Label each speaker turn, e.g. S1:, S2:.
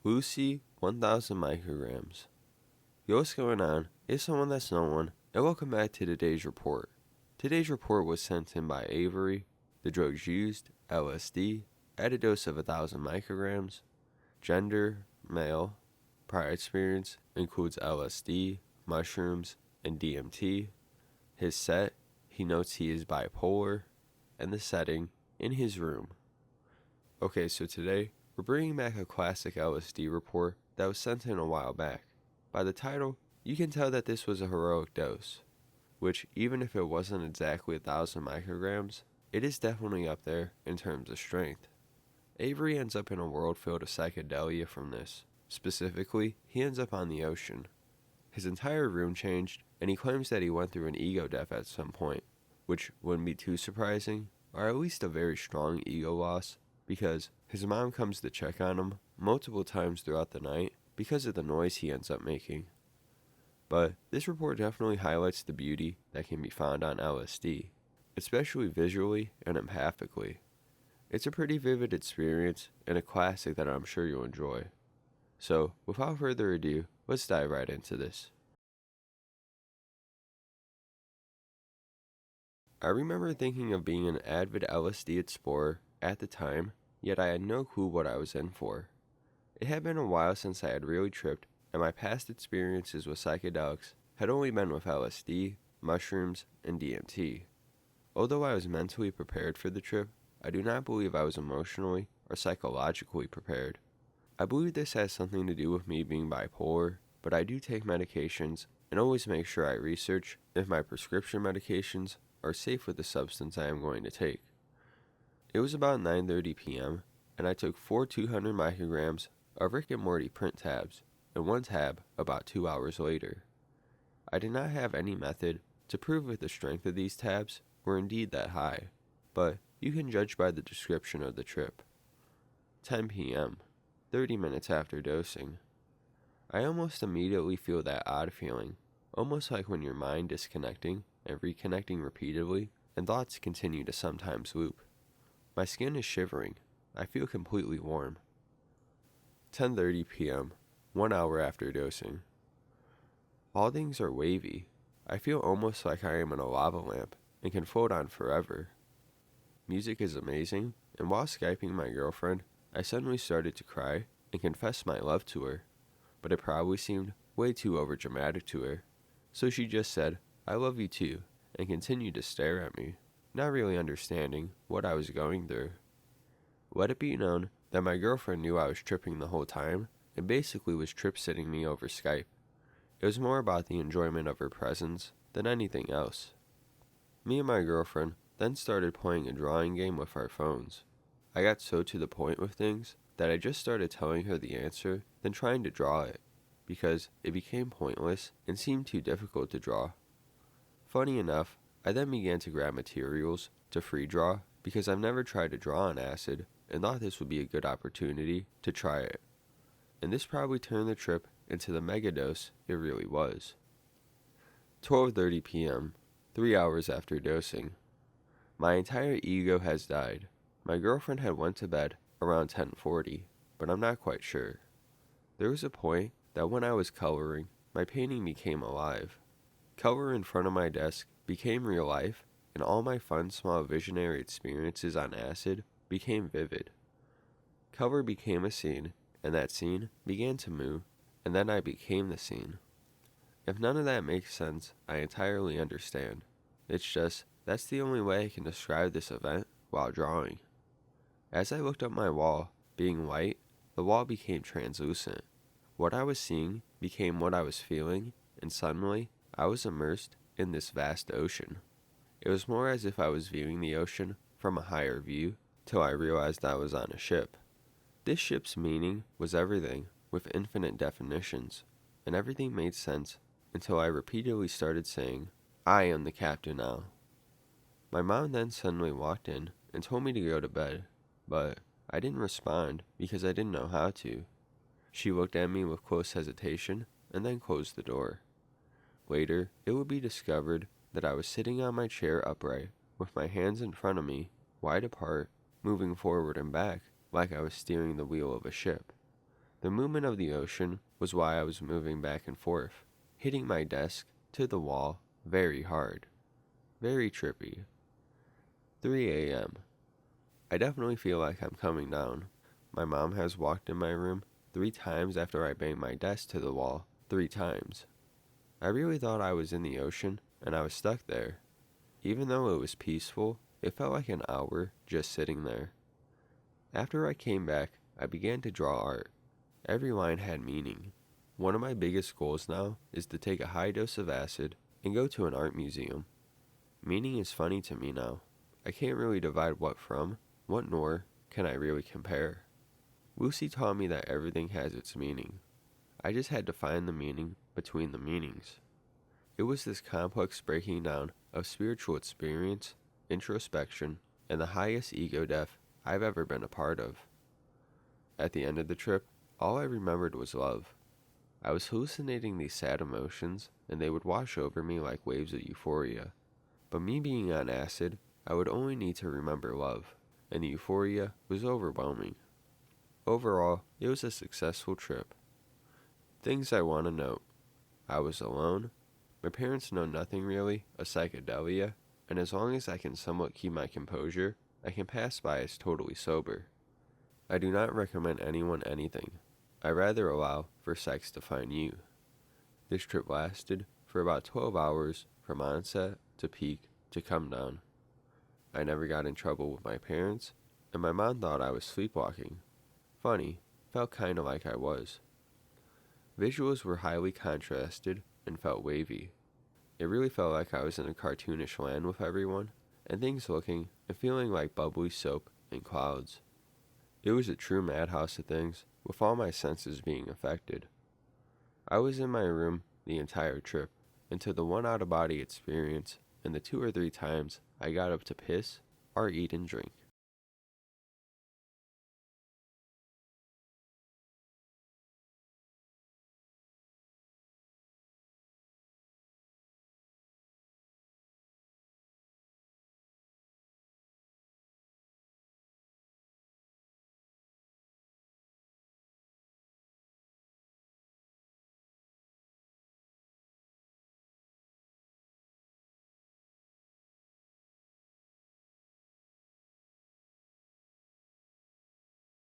S1: Lucy, 1000 micrograms. Yo, what's going on? It's someone that's no one, and welcome back to today's report. Today's report was sent in by Avery. The drugs used: LSD, at a dose of 1000 micrograms. Gender: male. Prior experience includes LSD, mushrooms, and DMT. His set: he notes he is bipolar. And the setting: in his room. Okay, so today we're bringing back a classic LSD report that was sent in a while back. By the title, you can tell that this was a heroic dose, which, even if it wasn't exactly 1000 micrograms, it is definitely up there in terms of strength. Avery ends up in a world filled of psychedelia from this. Specifically, he ends up on the ocean. His entire room changed, and he claims that he went through an ego death at some point, which wouldn't be too surprising, or at least a very strong ego loss, because his mom comes to check on him multiple times throughout the night because of the noise he ends up making. But this report definitely highlights the beauty that can be found on LSD, especially visually and empathically. It's a pretty vivid experience and a classic that I'm sure you'll enjoy. So, without further ado, let's dive right into this. I remember thinking of being an avid LSD explorer at the time, yet I had no clue what I was in for. It had been a while since I had really tripped, and my past experiences with psychedelics had only been with LSD, mushrooms, and DMT. Although I was mentally prepared for the trip, I do not believe I was emotionally or psychologically prepared. I believe this has something to do with me being bipolar, but I do take medications and always make sure I research if my prescription medications are safe with the substance I am going to take. It was about 9:30 p.m., and I took 4 200 micrograms of Rick and Morty print tabs, and one tab about 2 hours later. I did not have any method to prove if the strength of these tabs were indeed that high, but you can judge by the description of the trip. 10 p.m., 30 minutes after dosing. I almost immediately feel that odd feeling, almost like when your mind is disconnecting and reconnecting repeatedly, and thoughts continue to sometimes loop. My skin is shivering. I feel completely warm. 10:30 p.m., 1 hour after dosing. All things are wavy. I feel almost like I am in a lava lamp and can float on forever. Music is amazing, and while Skyping my girlfriend, I suddenly started to cry and confessed my love to her, but it probably seemed way too overdramatic to her, so she just said, "I love you too," and continued to stare at me, not really understanding what I was going through. Let it be known that my girlfriend knew I was tripping the whole time and basically was trip-sitting me over Skype. It was more about the enjoyment of her presence than anything else. Me and my girlfriend then started playing a drawing game with our phones. I got so to the point with things that I just started telling her the answer than trying to draw it, because it became pointless and seemed too difficult to draw. Funny enough, I then began to grab materials to free draw because I've never tried to draw on acid and thought this would be a good opportunity to try it. And this probably turned the trip into the megadose it really was. 12:30 p.m., 3 hours after dosing. My entire ego has died. My girlfriend had went to bed around 10:40, but I'm not quite sure. There was a point that when I was coloring, my painting became alive. Color in front of my desk became real life, and all my fun small visionary experiences on acid became vivid. Color became a scene, and that scene began to move, and then I became the scene. If none of that makes sense, I entirely understand. It's just, that's the only way I can describe this event while drawing. As I looked up my wall, being white, the wall became translucent. What I was seeing became what I was feeling, and suddenly, I was immersed in this vast ocean. It was more as if I was viewing the ocean from a higher view, till I realized I was on a ship. This ship's meaning was everything, with infinite definitions, and everything made sense until I repeatedly started saying, "I am the captain now." My mom then suddenly walked in and told me to go to bed, but I didn't respond because I didn't know how to. She looked at me with close hesitation and then closed the door. Later, it would be discovered that I was sitting on my chair upright, with my hands in front of me, wide apart, moving forward and back like I was steering the wheel of a ship. The movement of the ocean was why I was moving back and forth, hitting my desk to the wall very hard. Very trippy. 3 a.m. I definitely feel like I'm coming down. My mom has walked in my room 3 times after I banged my desk to the wall 3 times. I really thought I was in the ocean and I was stuck there. Even though it was peaceful, it felt like an hour just sitting there. After I came back, I began to draw art. Every line had meaning. One of my biggest goals now is to take a high dose of acid and go to an art museum. Meaning is funny to me now. I can't really divide what from, what nor can I really compare. Lucy taught me that everything has its meaning. I just had to find the meaning between the meanings. It was this complex breaking down of spiritual experience, introspection, and the highest ego death I've ever been a part of. At the end of the trip, all I remembered was love. I was hallucinating these sad emotions, and they would wash over me like waves of euphoria. But me being on acid, I would only need to remember love, and the euphoria was overwhelming. Overall, it was a successful trip. Things I want to note. I was alone. My parents know nothing really of psychedelia, and as long as I can somewhat keep my composure, I can pass by as totally sober. I do not recommend anyone anything. I rather allow for sex to find you. This trip lasted for about 12 hours from onset to peak to come down. I never got in trouble with my parents, and my mom thought I was sleepwalking. Funny, felt kinda like I was. Visuals were highly contrasted and felt wavy. It really felt like I was in a cartoonish land with everyone, and things looking and feeling like bubbly soap and clouds. It was a true madhouse of things, with all my senses being affected. I was in my room the entire trip, until the one out-of-body experience and the 2 or 3 times I got up to piss or eat and drink.